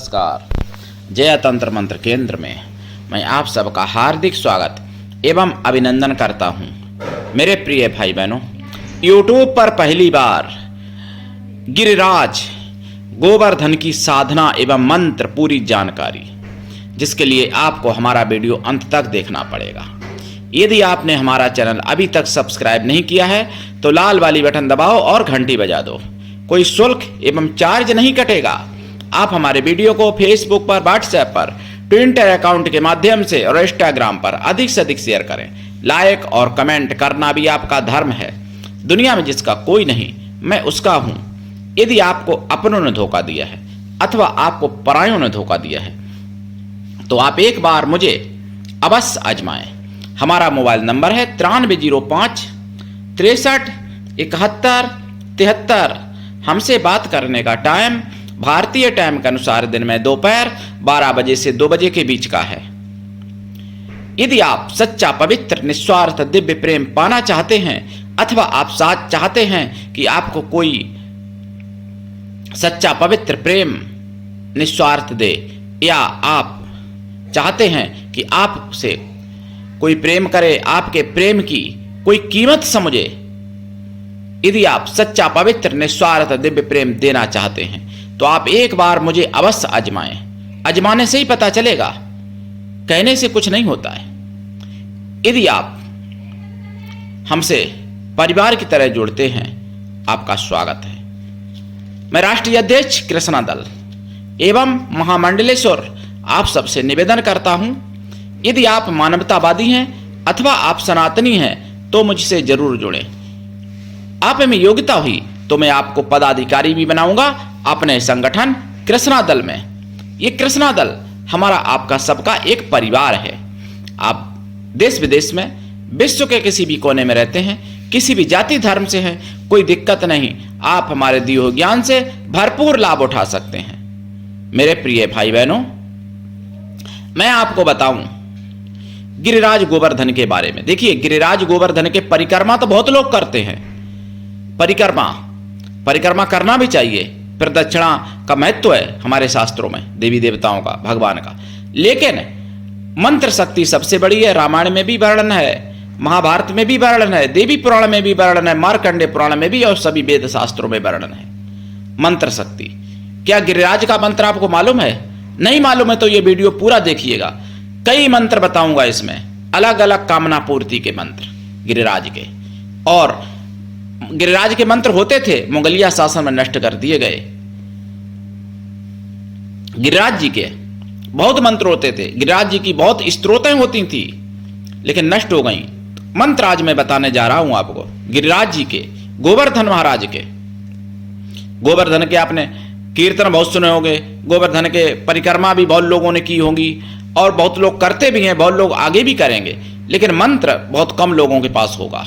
नमस्कार। जय तंत्र मंत्र केंद्र में मैं आप सबका हार्दिक स्वागत एवं अभिनंदन करता हूं। मेरे प्रिय भाई बहनों, YouTube पर पहली बार गिरिराज गोवर्धन की साधना एवं मंत्र पूरी जानकारी, जिसके लिए आपको हमारा वीडियो अंत तक देखना पड़ेगा। यदि आपने हमारा चैनल अभी तक सब्सक्राइब नहीं किया है तो लाल वाली बटन दबाओ और घंटी बजा दो। कोई शुल्क एवं चार्ज नहीं कटेगा। आप हमारे वीडियो को फेसबुक पर, व्हाट्सएप पर, ट्विटर अकाउंट के माध्यम से और इंस्टाग्राम पर अधिक से अधिक शेयर करें। लाइक और कमेंट करना भी आपका धर्म है। दुनिया में जिसका कोई नहीं, मैं उसका हूं। यदि आपको अपनों ने धोखा दिया है अथवा आपको परायों ने धोखा दिया है तो आप एक बार मुझे अवश्य आजमाएं। हमारा मोबाइल नंबर है 9305 63 71 73। हमसे बात करने का टाइम भारतीय टाइम के अनुसार दिन में दोपहर 12 बजे से 2 बजे के बीच का है। यदि आप सच्चा, पवित्र, निस्वार्थ दिव्य प्रेम पाना चाहते हैं अथवा आप साथ चाहते हैं कि आपको कोई सच्चा पवित्र प्रेम निस्वार्थ दे, या आप चाहते हैं कि आपसे कोई प्रेम करे, आपके प्रेम की कोई कीमत समझे, यदि आप सच्चा, पवित्र, निस्वार्थ दिव्य प्रेम देना चाहते हैं तो आप एक बार मुझे अवश्य आजमाएं। आजमाने से ही पता चलेगा, कहने से कुछ नहीं होता है। यदि आप हमसे परिवार की तरह जुड़ते हैं, आपका स्वागत है। मैं राष्ट्रीय अध्यक्ष कृष्णा दल एवं महामंडलेश्वर आप सबसे निवेदन करता हूं, यदि आप मानवतावादी हैं अथवा आप सनातनी हैं तो मुझसे जरूर जुड़ें। आप में योग्यता हुई तो मैं आपको पदाधिकारी भी बनाऊंगा अपने संगठन कृष्णा दल में। ये कृष्णा दल हमारा, आपका सबका एक परिवार है। आप देश विदेश में, विश्व के किसी भी कोने में रहते हैं, किसी भी जाति धर्म से हैं, कोई दिक्कत नहीं। आप हमारे दिए हुए ज्ञान से भरपूर लाभ उठा सकते हैं। मेरे प्रिय भाई बहनों, मैं आपको बताऊं गिरिराज गोवर्धन के बारे में। देखिए, गिरिराज गोवर्धन के परिक्रमा तो बहुत लोग करते हैं। परिक्रमा करना भी चाहिए। प्रदक्षिणा का महत्व है हमारे शास्त्रों में, देवी देवताओं का, भगवान का। लेकिन मंत्र शक्ति सबसे बड़ी है। रामायण में भी वर्णन है, महाभारत में भी वर्णन है, देवी पुराण में भी वर्णन है, मार्कंडेय पुराण में भी, और सभी वेद शास्त्रों में वर्णन है मंत्र शक्ति। क्या गिरिराज का मंत्र आपको मालूम है? नहीं मालूम है तो ये वीडियो पूरा देखिएगा। कई मंत्र बताऊंगा इसमें, अलग अलग कामना पूर्ति के मंत्र गिरिराज के। और गिरिराज के मंत्र होते थे, मुगलिया शासन में नष्ट कर दिए गए। गिरिराज जी के बहुत मंत्र होते थे, गिरिराज जी की बहुत स्तोत्रें होती थी, लेकिन नष्ट हो गई। मंत्र आज मैं बताने जा रहा हूं आपको गिरिराज जी के, गोवर्धन महाराज के। गोवर्धन के आपने कीर्तन बहुत सुने होंगे, गोवर्धन के परिक्रमा भी बहुत लोगों ने की होंगी, और बहुत लोग करते भी हैं, बहुत लोग आगे भी करेंगे, लेकिन मंत्र बहुत कम लोगों के पास होगा।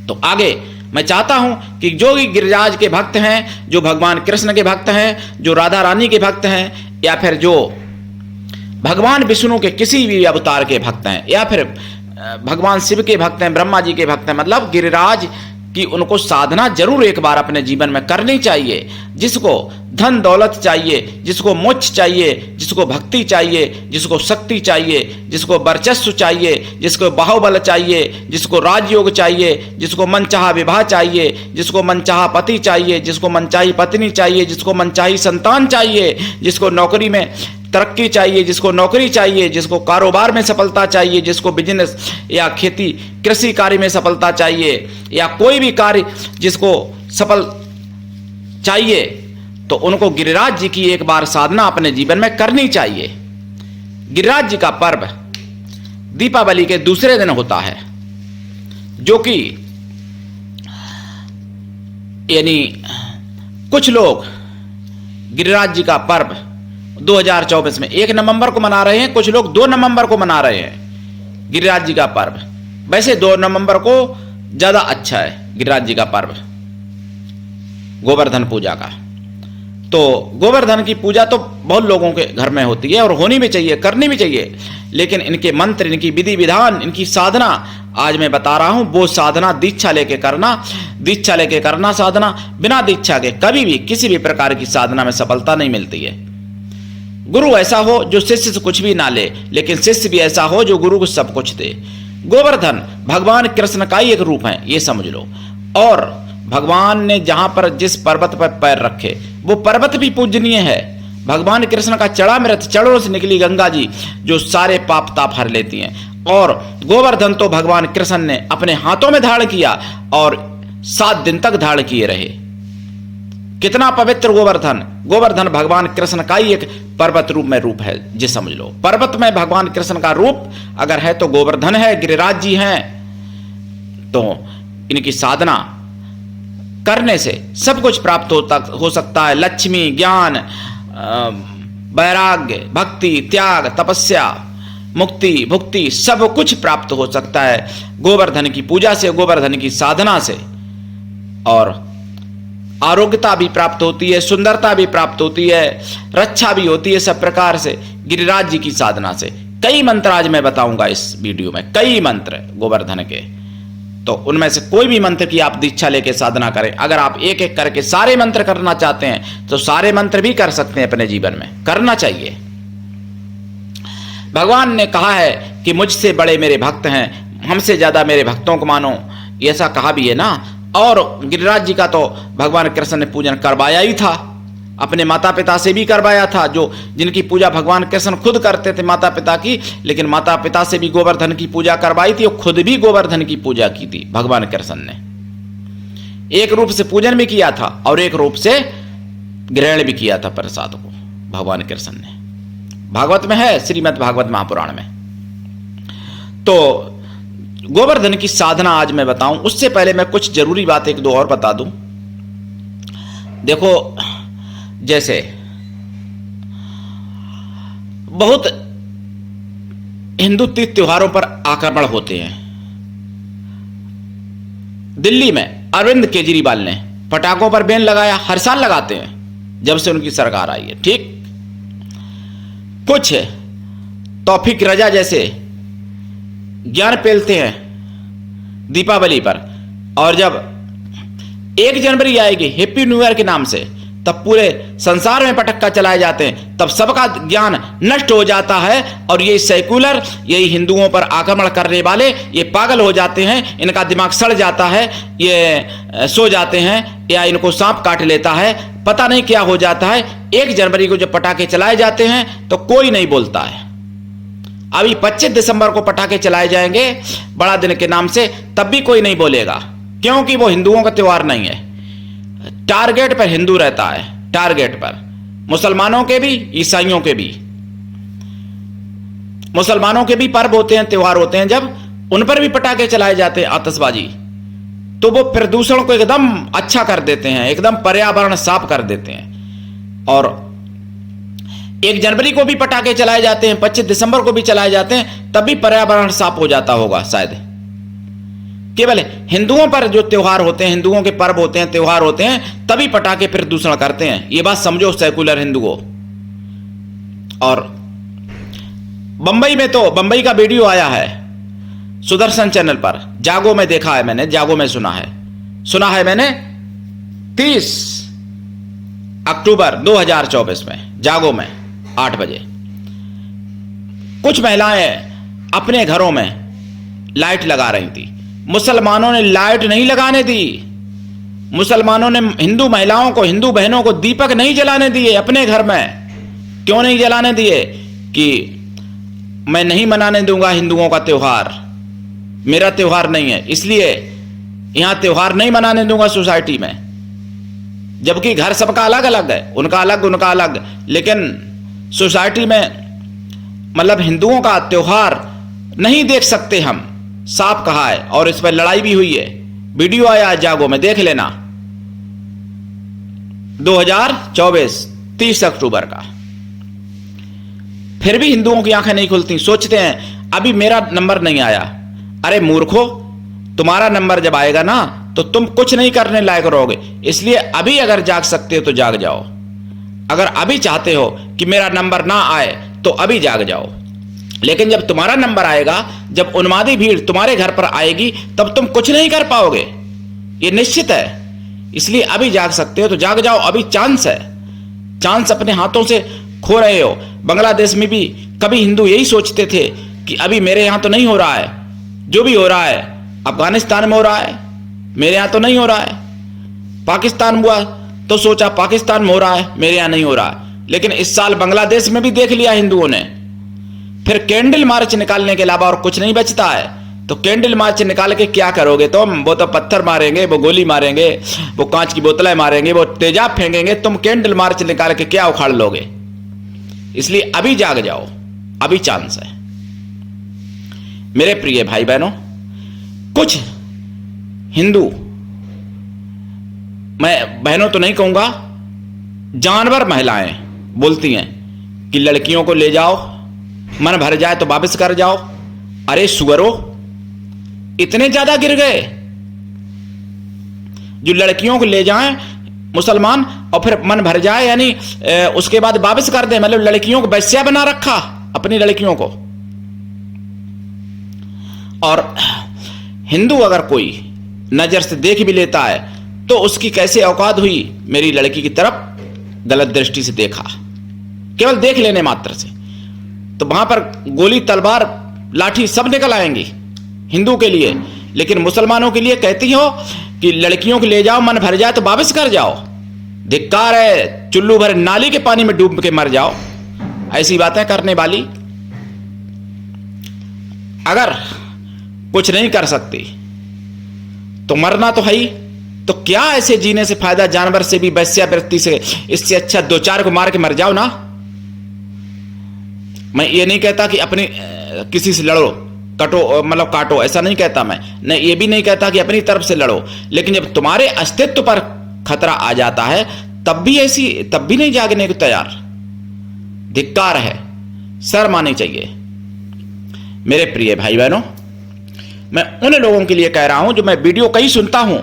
तो आगे मैं चाहता हूं कि जो भी गिरिराज के भक्त हैं, जो भगवान कृष्ण के भक्त हैं, जो राधा रानी के भक्त हैं, या फिर जो भगवान विष्णु के किसी भी अवतार के भक्त हैं, या फिर भगवान शिव के भक्त हैं, ब्रह्मा जी के भक्त हैं, मतलब गिरिराज की उनको साधना जरूर एक बार अपने जीवन में करनी चाहिए। जिसको धन दौलत चाहिए, जिसको मोक्ष चाहिए, जिसको भक्ति चाहिए, जिसको शक्ति चाहिए, जिसको वर्चस्व चाहिए, जिसको बाहुबल चाहिए, जिसको राजयोग चाहिए, जिसको मनचाहा विवाह चाहिए, जिसको मनचाहा पति चाहिए, जिसको मनचाही पत्नी चाहिए, जिसको मनचाही संतान चाहिए, जिसको नौकरी में तरक्की चाहिए, जिसको नौकरी चाहिए, जिसको कारोबार में सफलता चाहिए, जिसको बिजनेस या खेती कृषि कार्य में सफलता चाहिए, या कोई भी कार्य जिसको सफल चाहिए, तो उनको गिरिराज जी की एक बार साधना अपने जीवन में करनी चाहिए। गिरिराज जी का पर्व दीपावली के दूसरे दिन होता है, जो कि यानी कुछ लोग गिरिराज जी का पर्व 2024 में 1 नवंबर को मना रहे हैं, कुछ लोग 2 नवंबर को मना रहे हैं गिरिराज जी का पर्व। वैसे 2 नवंबर को ज्यादा अच्छा है गिरिराज जी का पर्व, गोवर्धन पूजा का। तो गोवर्धन की पूजा तो बहुत लोगों के घर में होती है और होनी भी चाहिए, करनी भी चाहिए, लेकिन इनके मंत्र, इनकी विधि विधान, इनकी साधना आज मैं बता रहा हूं। वो साधना दीक्षा लेके करना, दीक्षा लेके करना साधना। बिना दीक्षा के कभी भी किसी भी प्रकार की साधना में सफलता नहीं मिलती है। गुरु ऐसा हो जो शिष्य से कुछ भी ना ले, लेकिन शिष्य भी ऐसा हो जो गुरु को सब कुछ दे। गोवर्धन भगवान कृष्ण का ही एक रूप है, ये समझ लो। और भगवान ने जहां पर जिस पर्वत पर पैर रखे वो पर्वत भी पूजनीय है। भगवान कृष्ण का चरणामृत, चरणों से निकली गंगा जी जो सारे पाप ताप हर लेती हैं। और गोवर्धन तो भगवान कृष्ण ने अपने हाथों में धारण किया और 7 दिन तक धारण किए रहे। कितना पवित्र गोवर्धन! गोवर्धन भगवान कृष्ण का ही एक पर्वत रूप में रूप है, जी समझ लो। पर्वत में भगवान कृष्ण का रूप अगर है तो गोवर्धन है, गिरिराज जी हैं। तो इनकी साधना करने से सब कुछ प्राप्त हो सकता है। लक्ष्मी, ज्ञान, वैराग्य, भक्ति, त्याग, तपस्या, मुक्ति, भुक्ति सब कुछ प्राप्त हो सकता है गोवर्धन की पूजा से, गोवर्धन की साधना से। और आरोग्यता भी प्राप्त होती है, सुंदरता भी प्राप्त होती है, रक्षा भी होती है सब प्रकार से गिरिराज जी की साधना से। कई मंत्र आज मैं बताऊंगा इस वीडियो में, कई मंत्र गोवर्धन के। तो उनमें से कोई भी मंत्र की आप दीक्षा लेके साधना करें। अगर आप एक एक करके सारे मंत्र करना चाहते हैं तो सारे मंत्र भी कर सकते हैं, अपने जीवन में करना चाहिए। भगवान ने कहा है कि मुझसे बड़े मेरे भक्त हैं, हमसे ज्यादा मेरे भक्तों को मानो, ऐसा कहा भी है ना। और गिरिराज जी का तो भगवान कृष्ण ने पूजन करवाया ही था, अपने माता पिता से भी करवाया था, जो जिनकी पूजा भगवान कृष्ण खुद करते थे माता पिता की, लेकिन माता पिता से भी गोवर्धन की पूजा करवाई थी और खुद भी गोवर्धन की पूजा की थी भगवान कृष्ण ने। एक रूप से पूजन भी किया था और एक रूप से ग्रहण भी किया था प्रसाद को भगवान कृष्ण ने। भागवत में है, श्रीमद् भागवत महापुराण में। तो गोवर्धन की साधना आज मैं बताऊं, उससे पहले मैं कुछ जरूरी बात एक दो और बता दूं। देखो, जैसे बहुत हिंदू तीर्थ त्योहारों पर आक्रमण होते हैं। दिल्ली में अरविंद केजरीवाल ने पटाखों पर बैन लगाया, हर साल लगाते हैं जब से उनकी सरकार आई है, ठीक। कुछ तौफीक रजा जैसे ज्ञान फैलते हैं दीपावली पर, और जब 1 जनवरी आएगी हैप्पी न्यू ईयर के नाम से, तब पूरे संसार में पटाखा चलाए जाते हैं, तब सबका ज्ञान नष्ट हो जाता है। और ये सेक्युलर, यही हिंदुओं पर आक्रमण करने वाले, ये पागल हो जाते हैं, इनका दिमाग सड़ जाता है, ये सो जाते हैं या इनको सांप काट लेता है, पता नहीं क्या हो जाता है। 1 जनवरी को जब पटाखे चलाए जाते हैं तो कोई नहीं बोलता है। अभी 25 दिसंबर को पटाखे चलाए जाएंगे बड़ा दिन के नाम से, तब भी कोई नहीं बोलेगा, क्योंकि वो हिंदुओं का त्योहार नहीं है। टारगेट पर हिंदू रहता है, टारगेट पर मुसलमानों के भी, ईसाइयों के भी। मुसलमानों के भी पर्व होते हैं, त्योहार होते हैं, जब उन पर भी पटाखे चलाए जाते हैं, आतिशबाजी, तो वो प्रदूषण को एकदम अच्छा कर देते हैं, एकदम पर्यावरण साफ कर देते हैं। और 1 जनवरी को भी पटाखे चलाए जाते हैं, 25 दिसंबर को भी चलाए जाते हैं, तब भी पर्यावरण साफ हो जाता होगा शायद। केवल हिंदुओं पर जो त्योहार होते हैं, हिंदुओं के पर्व होते हैं, त्योहार होते हैं, तभी पटाखे प्रदूषण करते हैं। ये बात समझो सेकुलर हिंदुओं। और बंबई में तो, बंबई का वीडियो आया है सुदर्शन चैनल पर, जागो में देखा है मैंने, जागो में सुना है मैंने 30 अक्टूबर 2024 में जागो में 8 बजे कुछ महिलाएं अपने घरों में लाइट लगा रही थी। मुसलमानों ने लाइट नहीं लगाने दी, मुसलमानों ने हिंदू महिलाओं को, हिंदू बहनों को दीपक नहीं जलाने दिए अपने घर में। क्यों नहीं जलाने दिए? कि मैं नहीं मनाने दूंगा हिंदुओं का त्योहार, मेरा त्योहार नहीं है, इसलिए यहां त्योहार नहीं मनाने दूंगा सोसाइटी में। जबकि घर सबका अलग अलग है, उनका अलग उनका अलग, लेकिन सोसाइटी में मतलब हिंदुओं का त्योहार नहीं देख सकते हम, साफ कहा है। और इस पर लड़ाई भी हुई है, वीडियो आया है जागो में, देख लेना। 2024 30 अक्टूबर का। फिर भी हिंदुओं की आंखें नहीं खुलती, सोचते हैं अभी मेरा नंबर नहीं आया। अरे मूर्खो, तुम्हारा नंबर जब आएगा ना तो तुम कुछ नहीं करने लायक रहोगे। इसलिए अभी अगर जाग सकते हो तो जाग जाओ। अगर अभी चाहते हो कि मेरा नंबर ना आए तो अभी जाग जाओ। लेकिन जब तुम्हारा नंबर आएगा, जब उन्मादी भीड़ तुम्हारे घर पर आएगी, तब तुम कुछ नहीं कर पाओगे, ये निश्चित है। इसलिए अभी जाग सकते हो तो जाग जाओ, अभी चांस है। चांस अपने हाथों से खो रहे हो। बांग्लादेश में भी कभी हिंदू यही सोचते थे कि अभी मेरे यहाँ तो नहीं हो रहा है, जो भी हो रहा है अफगानिस्तान में हो रहा है, मेरे यहाँ तो नहीं हो रहा है। पाकिस्तान हुआ तो सोचा पाकिस्तान में हो रहा है, मेरे यहाँ नहीं हो रहा है। लेकिन इस साल बांग्लादेश में भी देख लिया हिंदुओं ने। फिर कैंडल मार्च निकालने के अलावा और कुछ नहीं बचता है। तो कैंडल मार्च निकाल के क्या करोगे तुम? वो तो पत्थर मारेंगे, वो गोली मारेंगे, वो कांच की बोतलें मारेंगे, वो तेजाब फेंकेंगे। तुम कैंडल मार्च निकाल के क्या उखाड़ लोगे? इसलिए अभी जाग जाओ, अभी चांस है। मेरे प्रिय भाई बहनों, कुछ हिंदू, मैं बहनों तो नहीं कहूंगा, जानवर महिलाएं बोलती हैं कि लड़कियों को ले जाओ, मन भर जाए तो वापस कर जाओ। अरे सुअरो, इतने ज्यादा गिर गए जो लड़कियों को ले जाएं मुसलमान और फिर मन भर जाए, यानी उसके बाद वापस कर दे। मतलब लड़कियों को वैश्या बना रखा, अपनी लड़कियों को। और हिंदू अगर कोई नजर से देख भी लेता है तो उसकी कैसे औकात हुई, मेरी लड़की की तरफ गलत दृष्टि से देखा, केवल देख लेने मात्र से। तो वहां पर गोली, तलवार, लाठी सब निकल आएंगी हिंदू के लिए। लेकिन मुसलमानों के लिए कहती हो कि लड़कियों को ले जाओ, मन भर जाए तो वापस कर जाओ। धिक्कार है, चुल्लू भर नाली के पानी में डूब के मर जाओ। ऐसी बातें करने वाली अगर कुछ नहीं कर सकती तो मरना तो है ही। तो क्या ऐसे जीने से फायदा, जानवर से भी, वैश्यावृत्ति से? इससे अच्छा दो चार को मार के मर जाओ ना। मैं ये नहीं कहता कि अपनी किसी से लड़ो, कटो, मतलब काटो, ऐसा नहीं कहता मैं। नहीं, ये भी नहीं कहता कि अपनी तरफ से लड़ो। लेकिन जब तुम्हारे अस्तित्व पर खतरा आ जाता है तब भी नहीं जागने को तैयार। धिक्कार है, शर्म आनी चाहिए। मेरे प्रिय भाई बहनों, मैं उन लोगों के लिए कह रहा हूं जो मैं वीडियो कहीं सुनता हूं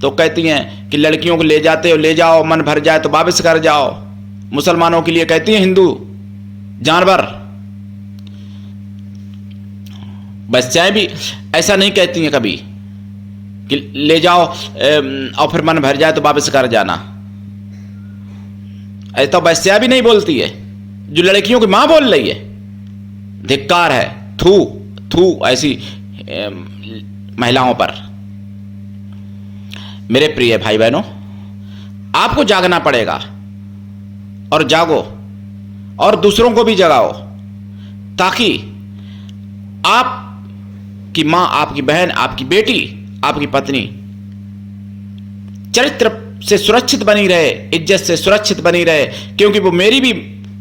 तो कहती हैं कि लड़कियों को ले जाते हो, ले जाओ, मन भर जाए तो वापस कर जाओ। मुसलमानों के लिए कहती हैं हिंदू जानवर। बच्चाएं भी ऐसा नहीं कहती हैं कभी कि ले जाओ और फिर मन भर जाए तो वापस कर जाना। ऐसा तो बच्चा भी नहीं बोलती है जो लड़कियों की मां बोल रही है। धिक्कार है, थू थू ऐसी महिलाओं पर। मेरे प्रिय भाई बहनों, आपको जागना पड़ेगा और जागो और दूसरों को भी जगाओ, ताकि आपकी मां, आपकी बहन, आपकी बेटी, आपकी पत्नी चरित्र से सुरक्षित बनी रहे, इज्जत से सुरक्षित बनी रहे। क्योंकि वो मेरी भी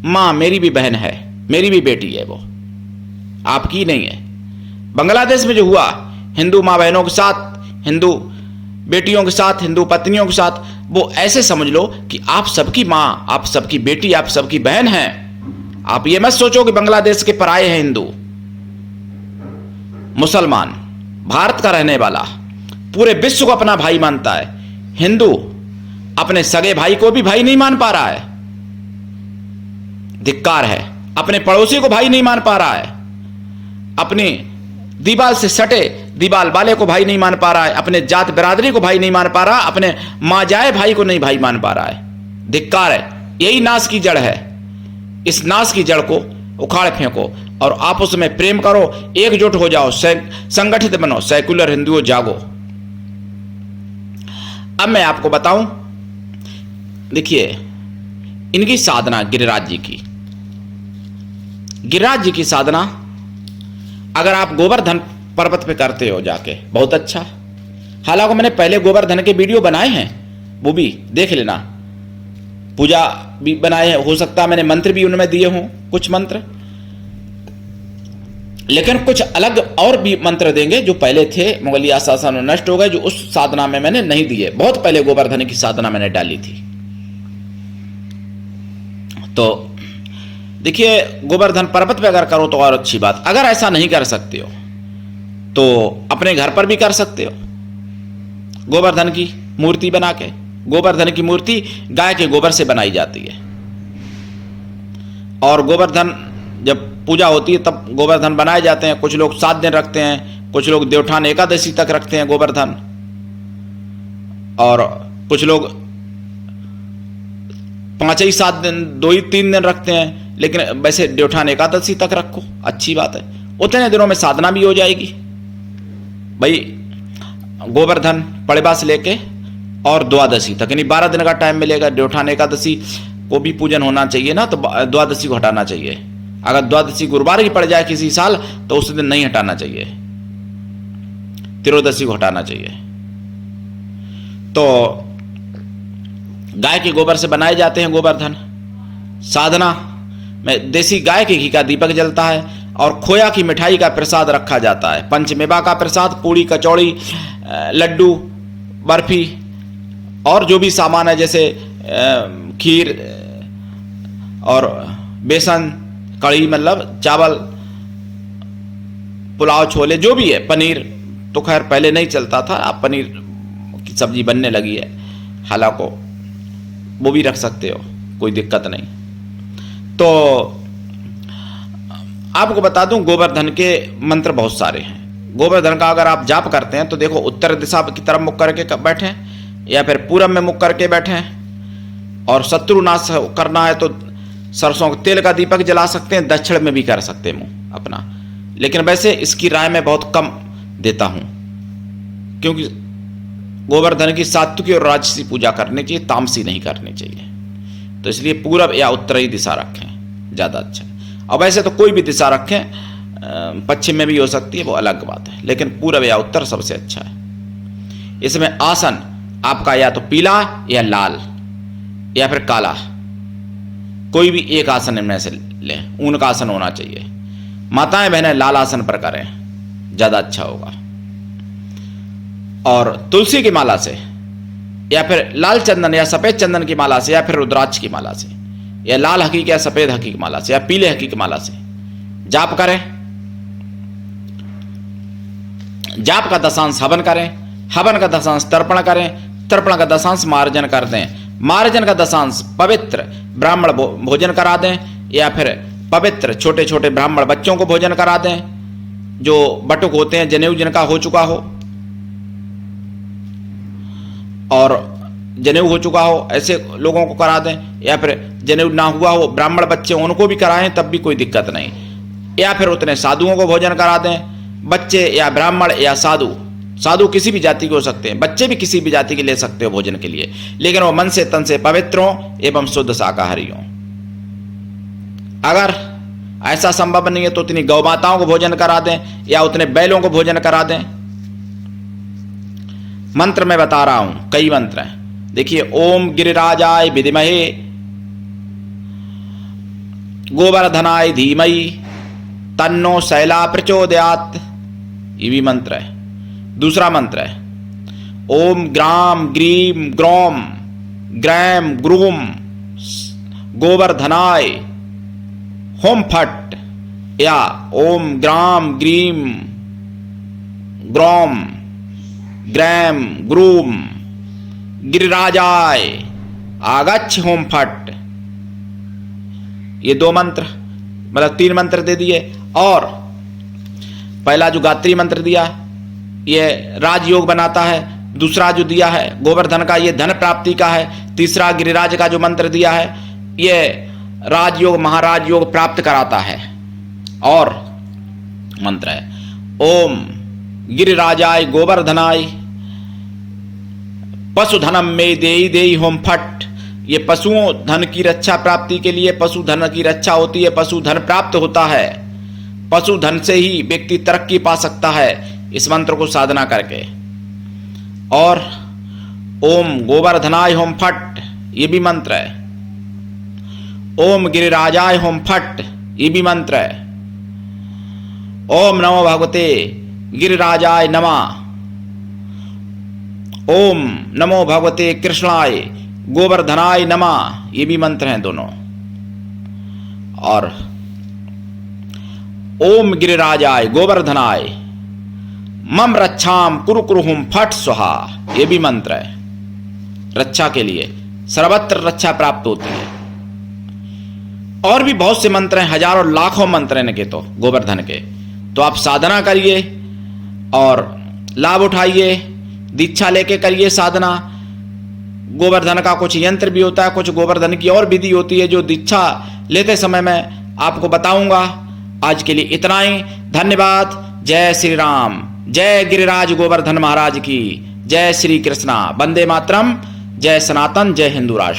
मां, मेरी भी बहन है, मेरी भी बेटी है, वो आपकी नहीं है। बांग्लादेश में जो हुआ हिंदू मां बहनों के साथ, हिंदू बेटियों के साथ, हिंदू पत्नियों के साथ, वो ऐसे समझ लो कि आप सबकी मां, आप सबकी बेटी, आप सबकी बहन हैं। आप ये मत सोचो कि बांग्लादेश के पराये हैं हिंदू। मुसलमान, भारत का रहने वाला, पूरे विश्व को अपना भाई मानता है। हिंदू अपने सगे भाई को भी भाई नहीं मान पा रहा है। धिक्कार है। अपने पड़ोसी को भाई नहीं मान पा रहा है। अपनी दीवाल से सटे दीवाल वाले को भाई नहीं मान पा रहा है। अपने जात बिरादरी को भाई नहीं मान पा रहा। अपने मां जाए भाई को नहीं भाई मान पा रहा है। धिक्कार है। यही नाश की जड़ है। इस नाश की जड़ को उखाड़ फेंको और आपस में प्रेम करो, एकजुट हो जाओ, संगठित बनो। सेकुलर हिंदुओं जागो। अब मैं आपको बताऊं, देखिए इनकी साधना, गिरिराज जी की, गिरिराज जी की साधना अगर आप गोवर्धन पर्वत पे करते हो जाके, बहुत अच्छा। हालांकि मैंने पहले गोवर्धन के वीडियो बनाए हैं, वो भी देख लेना। पूजा भी बनाए हैं, हो सकता है मैंने मंत्र भी उनमें दिए हों, कुछ मंत्र। लेकिन कुछ अलग और भी मंत्र देंगे जो पहले थे, मुगलिया शासन नष्ट हो गए, जो उस साधना में मैंने नहीं दिए। बहुत पहले गोवर्धन की साधना मैंने डाली थी। तो देखिए, गोवर्धन पर्वत पे अगर करो तो और अच्छी बात। अगर ऐसा नहीं कर सकते हो तो अपने घर पर भी कर सकते हो, गोवर्धन की मूर्ति बना के। गोवर्धन की मूर्ति गाय के गोबर से बनाई जाती है। और गोवर्धन जब पूजा होती है तब गोवर्धन बनाए जाते हैं। कुछ लोग 7 दिन रखते हैं, कुछ लोग देवठान एकादशी तक रखते हैं गोवर्धन, और कुछ लोग 5 ही 7 दिन, 2 ही 3 दिन रखते हैं। लेकिन वैसे ड्योठान एकादशी तक रखो, अच्छी बात है। उतने दिनों में साधना भी हो जाएगी भाई। गोवर्धन पड़वा से लेके और द्वादशी तक, यानी 12 दिन का टाइम मिलेगा। ड्योठान एकादशी को भी पूजन होना चाहिए ना, तो द्वादशी को हटाना चाहिए। अगर द्वादशी गुरुवार की पड़ जाए किसी साल तो उस दिन नहीं हटाना चाहिए, त्रयोदशी को हटाना चाहिए। तो गाय के गोबर से बनाए जाते हैं गोवर्धन। साधना में देसी गाय के घी का दीपक जलता है और खोया की मिठाई का प्रसाद रखा जाता है। पंचमेवा का प्रसाद, पूड़ी, कचौड़ी, लड्डू, बर्फी और जो भी सामान है, जैसे खीर और बेसन, कढ़ी मतलब चावल, पुलाव, छोले, जो भी है, पनीर तो खैर पहले नहीं चलता था, अब पनीर की सब्जी बनने लगी है, हालांकि वो भी रख सकते हो, कोई दिक्कत नहीं। तो आपको बता दूं, गोवर्धन के मंत्र बहुत सारे हैं। गोवर्धन का अगर आप जाप करते हैं तो देखो, उत्तर दिशा की तरफ मुख करके बैठें या फिर पूरब में मुख करके बैठें। और शत्रु नाश करना है तो सरसों के तेल का दीपक जला सकते हैं, दक्षिण में भी कर सकते हैं मुंह अपना। लेकिन वैसे इसकी राय मैं बहुत कम देता हूं, क्योंकि गोवर्धन की सात्विकी और राजसी पूजा करनी चाहिए, तामसी नहीं करनी चाहिए। तो इसलिए पूरब या उत्तरी दिशा रखें, ज़्यादा अच्छा है। और वैसे तो कोई भी दिशा रखें, पश्चिम में भी हो सकती है, वो अलग बात है, लेकिन पूरब या उत्तर सबसे अच्छा है। इसमें आसन आपका या तो पीला या लाल या फिर काला, कोई भी एक आसन इनमें से लें, ऊन का आसन होना चाहिए। माताएं बहनें लाल आसन पर करें, ज़्यादा अच्छा होगा। और तुलसी की माला से या फिर लाल चंदन या सफ़ेद चंदन की माला से या फिर रुद्राक्ष की माला से या लाल हकीक या सफ़ेद हकीक माला से या पीले हकीक माला से जाप करें। जाप का दशांश हवन करें, हवन का दशांश तर्पण करें, तर्पण का दशांश मार्जन कर दें, मार्जन का दशांश पवित्र ब्राह्मण भोजन करा दें या फिर पवित्र छोटे छोटे ब्राह्मण बच्चों को भोजन करा दें, जो बटुक होते हैं, जनेऊ जिनका हो चुका हो और जनेऊ हो चुका हो, ऐसे लोगों को करा दें। या फिर जनेऊ ना हुआ हो, ब्राह्मण बच्चे, उनको भी कराएं, तब भी कोई दिक्कत नहीं। या फिर उतने साधुओं को भोजन करा दें, बच्चे या ब्राह्मण या साधु, साधु किसी भी जाति के हो सकते हैं, बच्चे भी किसी भी जाति के ले सकते हो भोजन के लिए, लेकिन वो मन से तन से पवित्र हो एवं शुद्ध शाकाहारी हो। अगर ऐसा संभव नहीं है तो उतनी गौ माताओं को भोजन करा दें या उतने बैलों को भोजन करा दें। मंत्र मैं बता रहा हूं, कई मंत्र हैं, देखिए। ओम गिरिराजाय विद्महे गोवर्धनाय धीमहि तन्नो शैला प्रचोदयात्, ये भी मंत्र है। दूसरा मंत्र है ओम ग्राम ग्रीम ग्रोम ग्रैम ग्रूम गोवर्धनाय होम फट, या ओम ग्राम ग्रीम ग्रोम ग्रैम ग्रूम गिरिराजाय आगच्छ होम फट। ये 2 मंत्र, मतलब 3 मंत्र दे दिए। और पहला जो गायत्री मंत्र दिया ये राजयोग बनाता है, दूसरा जो दिया है गोवर्धन का ये धन प्राप्ति का है, तीसरा गिरिराज का जो मंत्र दिया है ये राजयोग महाराज योग प्राप्त कराता है। और मंत्र है ओम गिरिराजाय गोवर्धनाय पशुधनम में देई देई होम फट। ये पशुओं धन की रक्षा प्राप्ति के लिए पशु धन की रक्षा होती है, पशु धन प्राप्त होता है, पशु धन से ही व्यक्ति तरक्की पा सकता है इस मंत्र को साधना करके। और ओम गोवर्धनाय होम फट ये भी मंत्र है, ओम गिरिराजाय होम फट ये भी मंत्र है, ओम नमो भगवते गिरिराजाय नमः, ओम नमो भगवते कृष्णाय गोवर्धनाय नमः ये भी मंत्र हैं दोनों। और ओम गिरिराजाय गोवर्धनाय मम रक्षाम कुरु कुरुहुम फट स्वाहा ये भी मंत्र है, रक्षा के लिए सर्वत्र रक्षा प्राप्त होती है। और भी बहुत से मंत्र हैं, हजारों लाखों मंत्र हैं इनके तो गोवर्धन के। तो आप साधना करिए और लाभ उठाइए, दीक्षा लेके करिए साधना। गोवर्धन का कुछ यंत्र भी होता है, कुछ गोवर्धन की और विधि होती है जो दीक्षा लेते समय मैं आपको बताऊंगा। आज के लिए इतना ही, धन्यवाद। जय श्री राम, जय गिरिराज गोवर्धन महाराज की, जय श्री कृष्णा, वंदे मातरम, जय सनातन, जय हिंदू राष्ट्र।